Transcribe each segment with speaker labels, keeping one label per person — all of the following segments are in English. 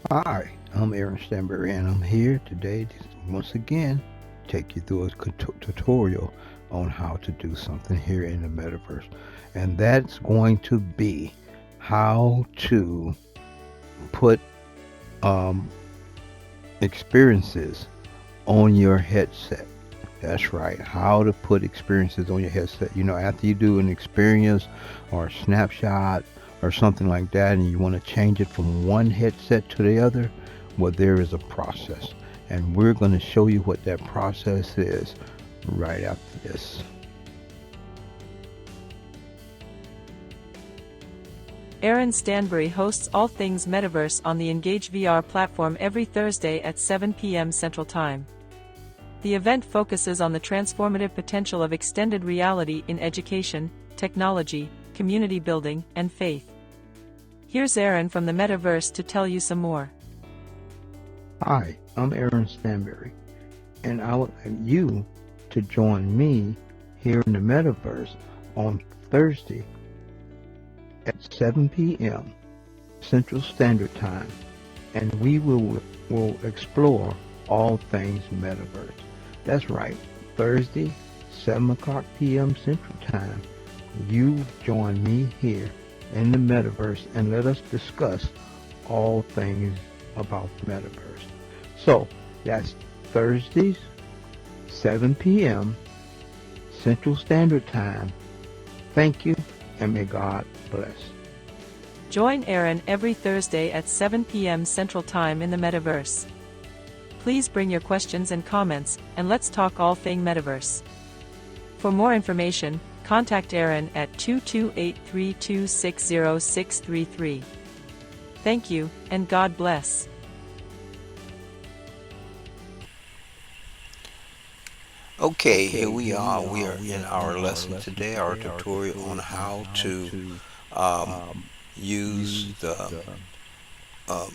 Speaker 1: Hi, I'm Aaron Standberry, and I'm here today to once again take you through a tutorial on how to do something here in the metaverse. And that's going to be how to put um, experiences on your headset. That's right, how to put experiences on your headset. You know, after you do an experience or a snapshot or something like that, and you want to change it from one headset to the other, well, there is a process. And we're going to show you what that process is right after this.
Speaker 2: Aaron Standberry hosts All Things Metaverse on the EngageVR platform every Thursday at 7 p.m. Central Time. The event focuses on the transformative potential of extended reality in education, technology, community building, and faith. Here's Aaron from the Metaverse to tell you some more.
Speaker 1: Hi, I'm Aaron Standberry, and I would like you to join me here in the metaverse on Thursday at 7 p.m. Central Standard Time, and we will explore all things metaverse. That's right, Thursday, 7 o'clock p.m. Central Time. You join me here in the metaverse and let us discuss all things about the metaverse. So that's Thursdays, 7 p.m. Central Standard Time. Thank you, and may God bless.
Speaker 2: Join Aaron every Thursday at 7 p.m. Central Time in the Metaverse. Please bring your questions and comments, and let's talk all thing Metaverse. For more information, contact Aaron at 228-3260633. Thank you, and God bless.
Speaker 3: Okay, here we are. We are in our lesson today, our tutorial on how to um, use the um,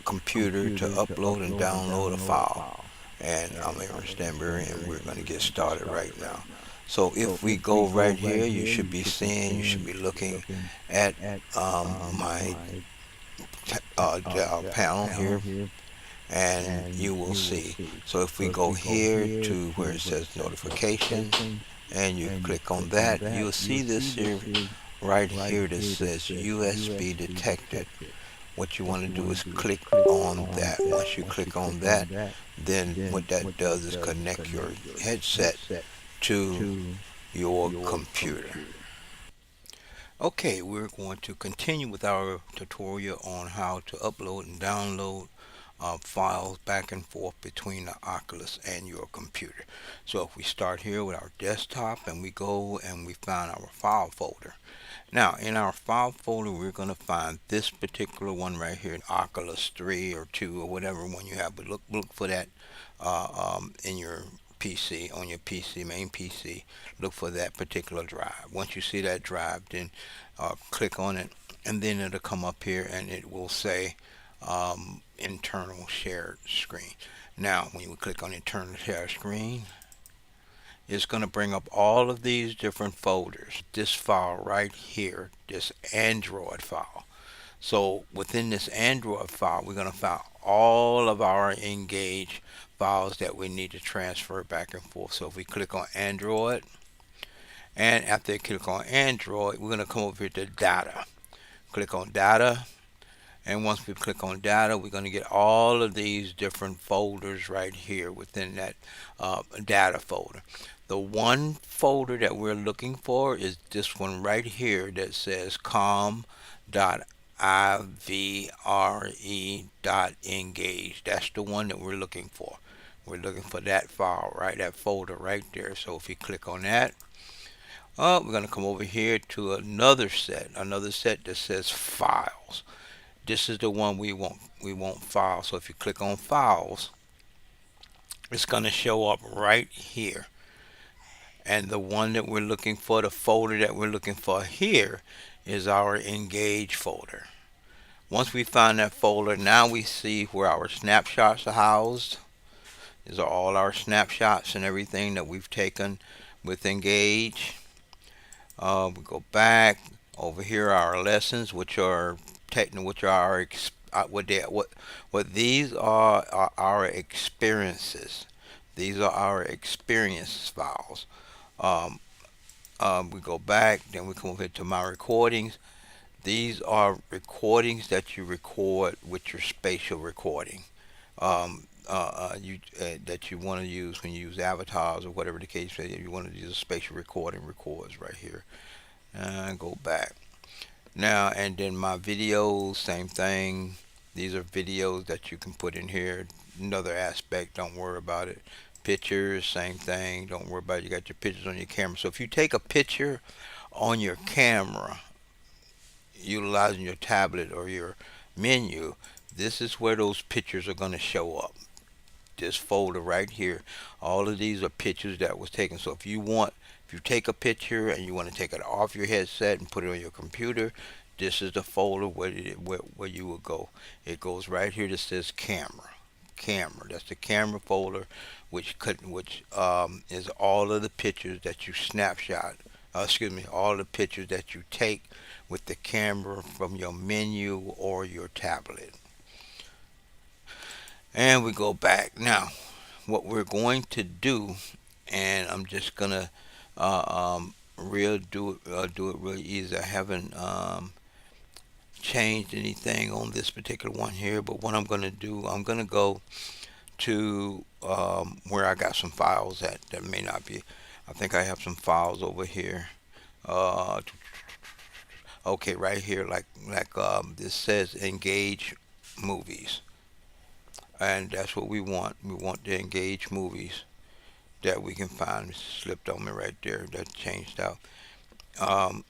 Speaker 3: computer to upload and download a file. And I'm Aaron Standberry, and we're going to get started right now. So if we go right here, you should be seeing, you should be looking at my panel here, and you will see. So if we go here to where it says notifications and you click on that, you'll see this here right here that says USB detected. What you want to do is click on that. Once you click on that, then what that does is connect your headset to your computer. Okay, we're going to continue with our tutorial on how to upload and download files back and forth between the Oculus and your computer. So if we start here with our desktop and we go and we find our file folder. Now in our file folder we're going to find this particular one right here, Oculus 3 or 2 or whatever one you have, but look for that in your PC, on your PC, main PC. Look for that particular drive. Once you see that drive, then click on it, and then it'll come up here and it will say internal shared screen. Now when you click on internal shared screen, it's going to bring up all of these different folders. This file right here, this Android file. So within this Android file, we're going to find all of our Engage files that we need to transfer back and forth. So if we click on Android, and after you click on Android, we're going to come over here to data. Click on data, and once we click on data, we're going to get all of these different folders right here within that data folder. The one folder that we're looking for is this one right here that says com.ivre.engage. That's the one that we're looking for. We're looking for that file, right? That folder right there. So if you click on that, we're going to come over here to another set that says files. This is the one we want. We want files. So if you click on files, it's going to show up right here. And the one that we're looking for, the folder that we're looking for here, is our Engage folder. Once we find that folder, now we see where our snapshots are housed. These are all our snapshots and everything that we've taken with Engage. We go back over here, our lessons, which are our what these are our experiences. These are our experience files. Um, we go back, then we come over here to my recordings. These are recordings that you record with your spatial recording. That you want to use when you use avatars or whatever the case may be. You want to use a spatial recording records right here. And go back now, and then my videos, same thing. These are videos that you can put in here. Another aspect, don't worry about it. Pictures, same thing. Don't worry about it. You got your pictures on your camera. So if you take a picture on your camera utilizing your tablet or your menu, this is where those pictures are going to show up. This folder right here. All of these are pictures that was taken. So if you take a picture and you want to take it off your headset and put it on your computer, this is the folder where you will go. It goes right here that says camera. Camera. That's the camera folder, which is all of the pictures that you snapshot. All the pictures that you take with the camera from your menu or your tablet. And we go back now. What we're going to do, and I'm just gonna do it really easy. I haven't changed anything on this particular one here, but what I'm gonna do, I'm gonna go to where I got some files that may not be. I think I have some files over here. Uh, okay, right here, like this says engage movies, and that's what we want. We want to engage movies that we can find. It slipped on me right there. That changed out. Um,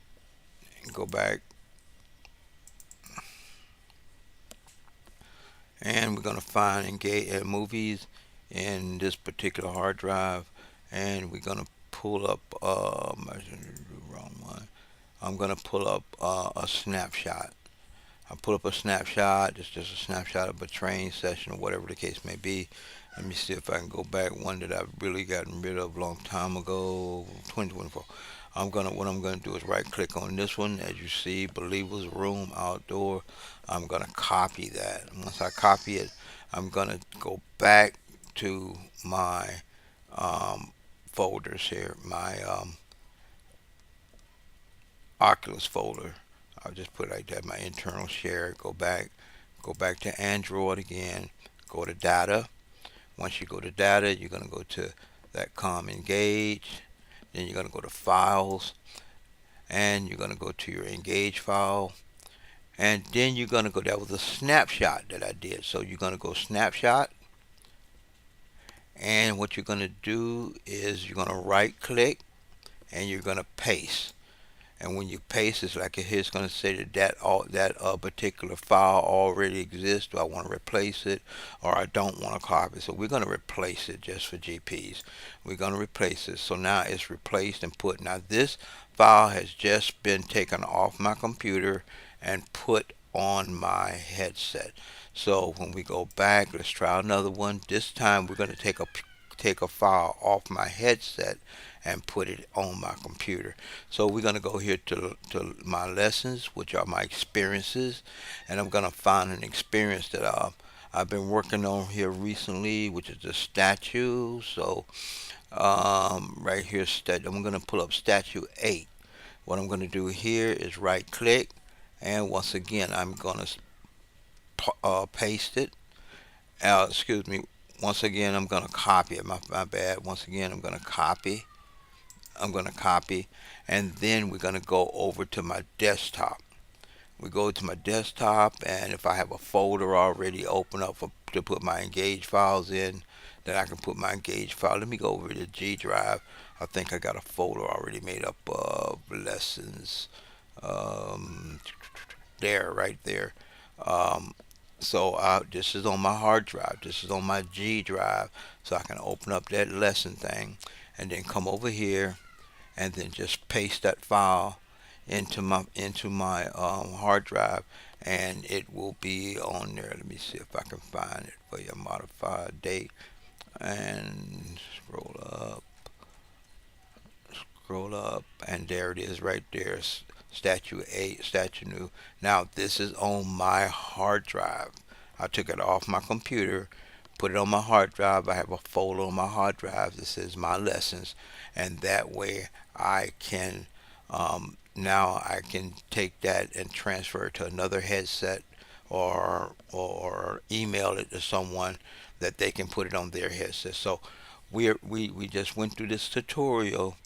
Speaker 3: go back, and we're gonna find engage movies in this particular hard drive, and we're gonna pull up. I did the wrong one. I'm gonna pull up a snapshot. I pull up a snapshot. It's just a snapshot of a train session or whatever the case may be. Let me see if I can go back one that I've really gotten rid of a long time ago, 2024. What I'm gonna do is right click on this one. As you see, Believers Room Outdoor. I'm gonna copy that. Once I copy it, I'm gonna go back to my um, folders here, my Oculus folder. I'll just put it like that, my internal share. Go back to Android again. Go to data. Once you go to data, you're gonna go to that com engage. Then you're gonna go to files, and you're gonna go to your engage file, and then you're gonna go. That was a snapshot that I did. So you're gonna go snapshot, and what you're gonna do is you're gonna right click, and you're gonna paste. And when you paste, it's like it's going to say that particular file already exists. Do I want to replace it, or I don't want to copy? So we're going to replace it just for GPs. We're going to replace it. So now it's replaced and put. Now this file has just been taken off my computer and put on my headset. So when we go back, let's try another one. This time we're going to take a file off my headset and put it on my computer. So we're going to go here to my lessons, which are my experiences, and I'm going to find an experience that I've been working on here recently, which is the statue. So right here, I'm going to pull up statue 8. What I'm going to do here is right click, and once again I'm going to paste it. Excuse me. Once again, I'm going to copy it. My bad. Once again, I'm going to copy. And then we're going to go over to my desktop. We go to my desktop, and if I have a folder already open up to put my engage files in, then I can put my engage file. Let me go over to G drive. I think I got a folder already made up of lessons. Um, right there. Um, so this is on my hard drive. This is on my G drive. So I can open up that lesson thing, and then come over here, and then just paste that file into my hard drive, and it will be on there. Let me see if I can find it for you. Modify date, and scroll up, and there it is right there. Statue 8, statue new. Now this is on my hard drive. I took it off my computer, put it on my hard drive. I have a folder on my hard drive that says my lessons, and that way I can now I can take that and transfer it to another headset, or email it to someone that they can put it on their headset. So we just went through this tutorial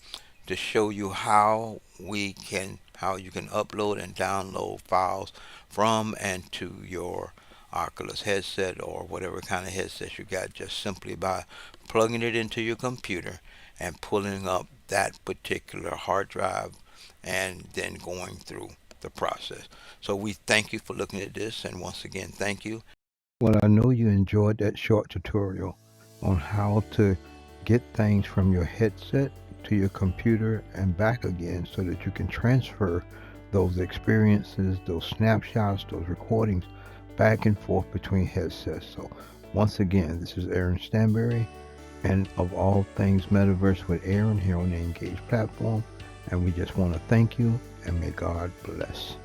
Speaker 3: to show you how you can upload and download files from and to your Oculus headset or whatever kind of headset you got, just simply by plugging it into your computer and pulling up that particular hard drive and then going through the process. So we thank you for looking at this, and once again, thank you.
Speaker 1: Well, I know you enjoyed that short tutorial on how to get things from your headset to your computer and back again so that you can transfer those experiences, those snapshots, those recordings back and forth between headsets. So once again, this is Aaron Standberry, and of all things Metaverse with Aaron here on the Engage platform, and we just want to thank you and may God bless.